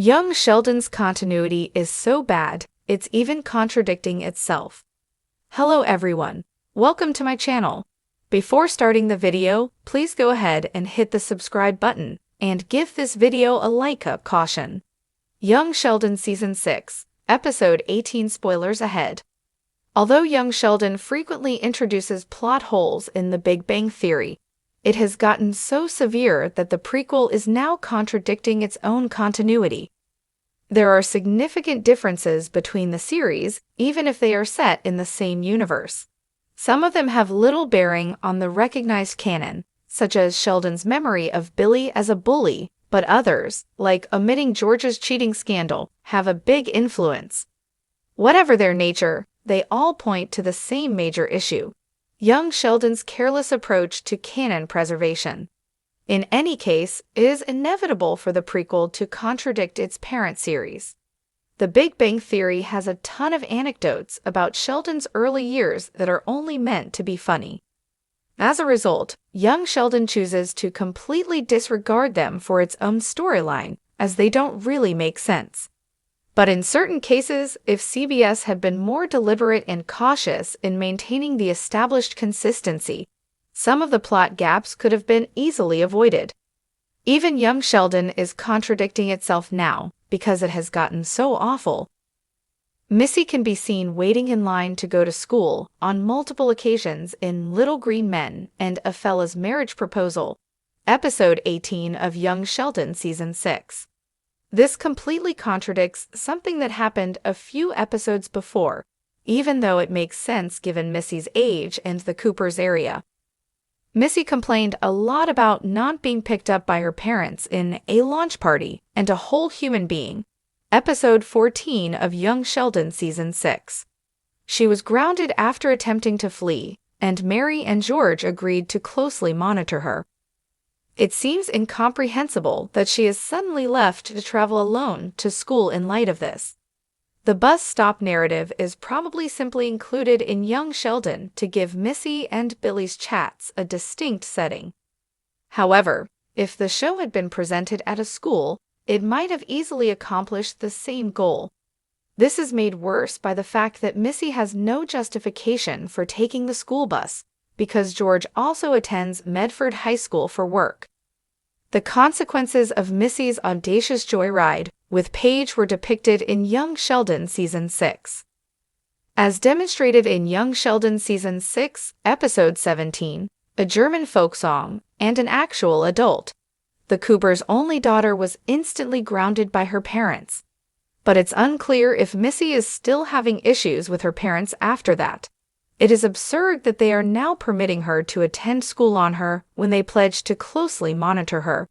Young Sheldon's continuity is so bad, it's even contradicting itself. Hello everyone, welcome to my channel. Before starting the video, please go ahead and hit the subscribe button and give this video a like up caution. Young Sheldon Season 6, Episode 18 spoilers ahead. Although Young Sheldon frequently introduces plot holes in The Big Bang Theory, it has gotten so severe that the prequel is now contradicting its own continuity. There are significant differences between the series, even if they are set in the same universe. Some of them have little bearing on the recognized canon, such as Sheldon's memory of Billy as a bully, but others, like omitting George's cheating scandal, have a big influence. Whatever their nature, they all point to the same major issue: young Sheldon's careless approach to canon preservation. In any case, it is inevitable for the prequel to contradict its parent series. The Big Bang Theory has a ton of anecdotes about Sheldon's early years that are only meant to be funny. As a result, young Sheldon chooses to completely disregard them for its own storyline, as they don't really make sense. But in certain cases, if CBS had been more deliberate and cautious in maintaining the established consistency, some of the plot gaps could have been easily avoided. Even young Sheldon is contradicting itself now because it has gotten so awful. Missy can be seen waiting in line to go to school on multiple occasions in Little Green Men and A Fella's Marriage Proposal, Episode 18 of Young Sheldon Season 6. This completely contradicts something that happened a few episodes before, even though it makes sense given Missy's age and the Coopers area. Missy complained a lot about not being picked up by her parents in A Launch Party and A Whole Human Being, Episode 14 of Young Sheldon Season 6. She was grounded after attempting to flee, and Mary and George agreed to closely monitor her. It seems incomprehensible that she is suddenly left to travel alone to school in light of this. The bus stop narrative is probably simply included in Young Sheldon to give Missy and Billy's chats a distinct setting. However, if the show had been presented at a school, it might have easily accomplished the same goal. This is made worse by the fact that Missy has no justification for taking the school bus, because George also attends Medford High School for work. The consequences of Missy's audacious joyride with Paige were depicted in Young Sheldon Season 6. As demonstrated in Young Sheldon Season 6, Episode 17, a German folk song, and an actual adult, the Coopers' only daughter was instantly grounded by her parents. But it's unclear if Missy is still having issues with her parents after that. It is absurd that they are now permitting her to attend school on her when they pledged to closely monitor her.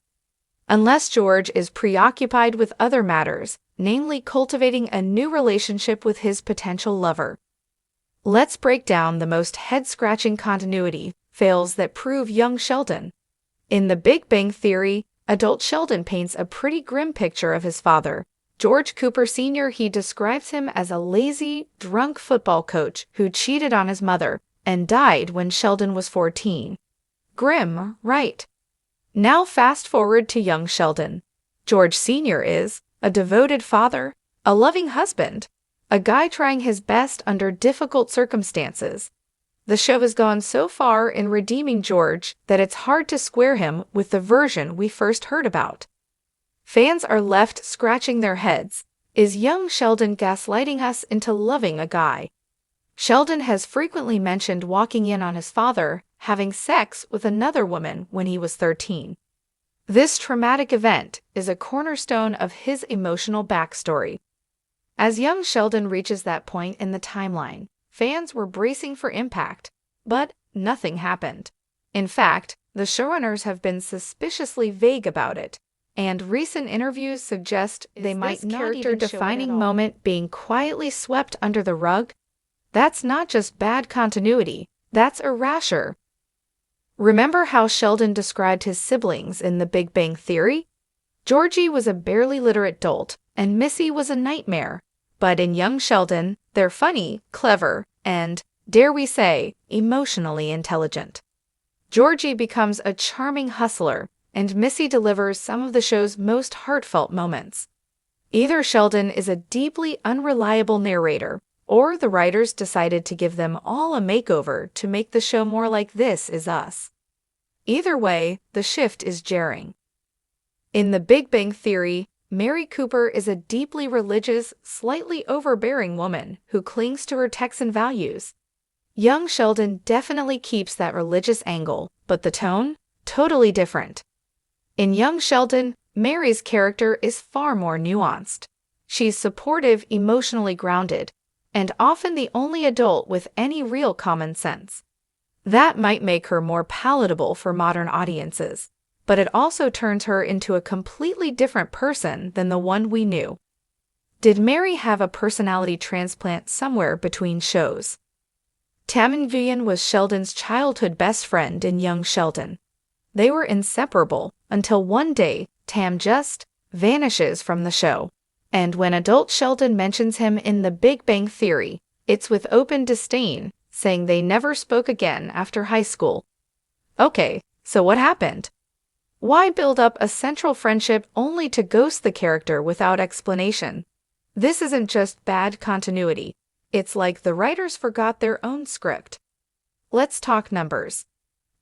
Unless George is preoccupied with other matters, namely cultivating a new relationship with his potential lover. Let's break down the most head-scratching continuity fails that prove young Sheldon. In The Big Bang Theory, adult Sheldon paints a pretty grim picture of his father, George Cooper Sr. He describes him as a lazy, drunk football coach who cheated on his mother and died when Sheldon was 14. Grim, right? Now fast forward to young Sheldon. George Sr. is a devoted father, a loving husband, a guy trying his best under difficult circumstances. The show has gone so far in redeeming George that it's hard to square him with the version we first heard about. Fans are left scratching their heads. Is young Sheldon gaslighting us into loving a guy? Sheldon has frequently mentioned walking in on his father having sex with another woman when he was 13. This traumatic event is a cornerstone of his emotional backstory. As young Sheldon reaches that point in the timeline, fans were bracing for impact, but nothing happened. In fact, the showrunners have been suspiciously vague about it, and recent interviews suggest they might not character-defining moment being quietly swept under the rug. That's not just bad continuity, that's erasure. Remember how Sheldon described his siblings in The Big Bang Theory? Georgie was a barely literate dolt, and Missy was a nightmare. But in Young Sheldon, they're funny, clever, and, dare we say, emotionally intelligent. Georgie becomes a charming hustler, and Missy delivers some of the show's most heartfelt moments. Either Sheldon is a deeply unreliable narrator, or the writers decided to give them all a makeover to make the show more like This Is Us. Either way, the shift is jarring. In The Big Bang Theory, Mary Cooper is a deeply religious, slightly overbearing woman who clings to her Texan values. Young Sheldon definitely keeps that religious angle, but the tone? Totally different. In Young Sheldon, Mary's character is far more nuanced. She's supportive, emotionally grounded, and often the only adult with any real common sense. That might make her more palatable for modern audiences, but it also turns her into a completely different person than the one we knew. Did Mary have a personality transplant somewhere between shows? Tam Vivian was Sheldon's childhood best friend in Young Sheldon. They were inseparable until one day Tam just vanishes from the show. And when adult Sheldon mentions him in The Big Bang Theory, it's with open disdain, saying they never spoke again after high school. Okay, so what happened? Why build up a central friendship only to ghost the character without explanation? This isn't just bad continuity. It's like the writers forgot their own script. Let's talk numbers.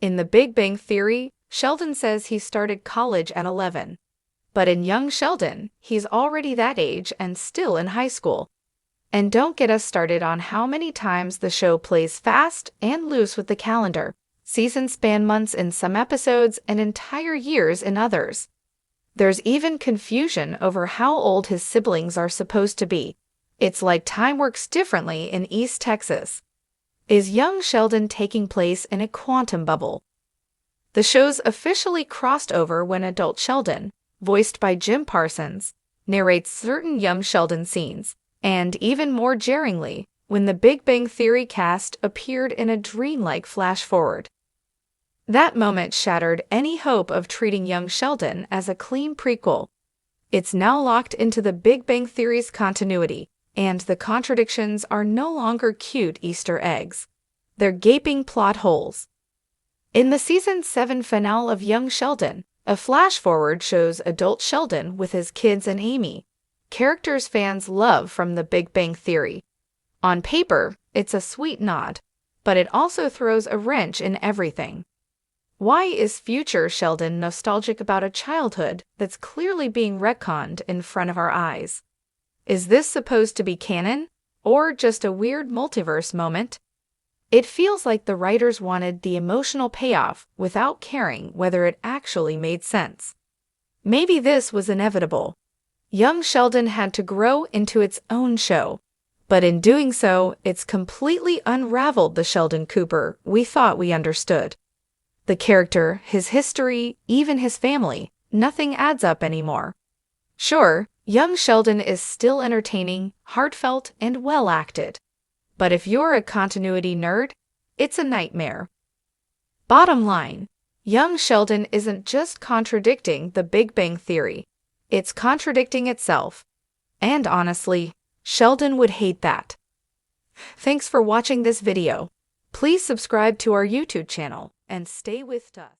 In The Big Bang Theory, Sheldon says he started college at 11. But in Young Sheldon, he's already that age and still in high school. And don't get us started on how many times the show plays fast and loose with the calendar. Seasons span months in some episodes and entire years in others. There's even confusion over how old his siblings are supposed to be. It's like time works differently in East Texas. Is Young Sheldon taking place in a quantum bubble? The show's officially crossed over when adult Sheldon, voiced by Jim Parsons, narrates certain Young Sheldon scenes, and even more jarringly, when the Big Bang Theory cast appeared in a dreamlike flash-forward. That moment shattered any hope of treating Young Sheldon as a clean prequel. It's now locked into the Big Bang Theory's continuity, and the contradictions are no longer cute Easter eggs. They're gaping plot holes. In the Season 7 finale of Young Sheldon, a flash-forward shows adult Sheldon with his kids and Amy, characters fans love from The Big Bang Theory. On paper, it's a sweet nod, but it also throws a wrench in everything. Why is future Sheldon nostalgic about a childhood that's clearly being retconned in front of our eyes? Is this supposed to be canon, or just a weird multiverse moment? It feels like the writers wanted the emotional payoff without caring whether it actually made sense. Maybe this was inevitable. Young Sheldon had to grow into its own show, but in doing so, it's completely unraveled the Sheldon Cooper we thought we understood. The character, his history, even his family, nothing adds up anymore. Sure, Young Sheldon is still entertaining, heartfelt, and well-acted. But if you're a continuity nerd, it's a nightmare. Bottom line, Young Sheldon isn't just contradicting The Big Bang Theory. It's contradicting itself. And honestly, Sheldon would hate that. Thanks for watching this video. Please subscribe to our YouTube channel and stay with us.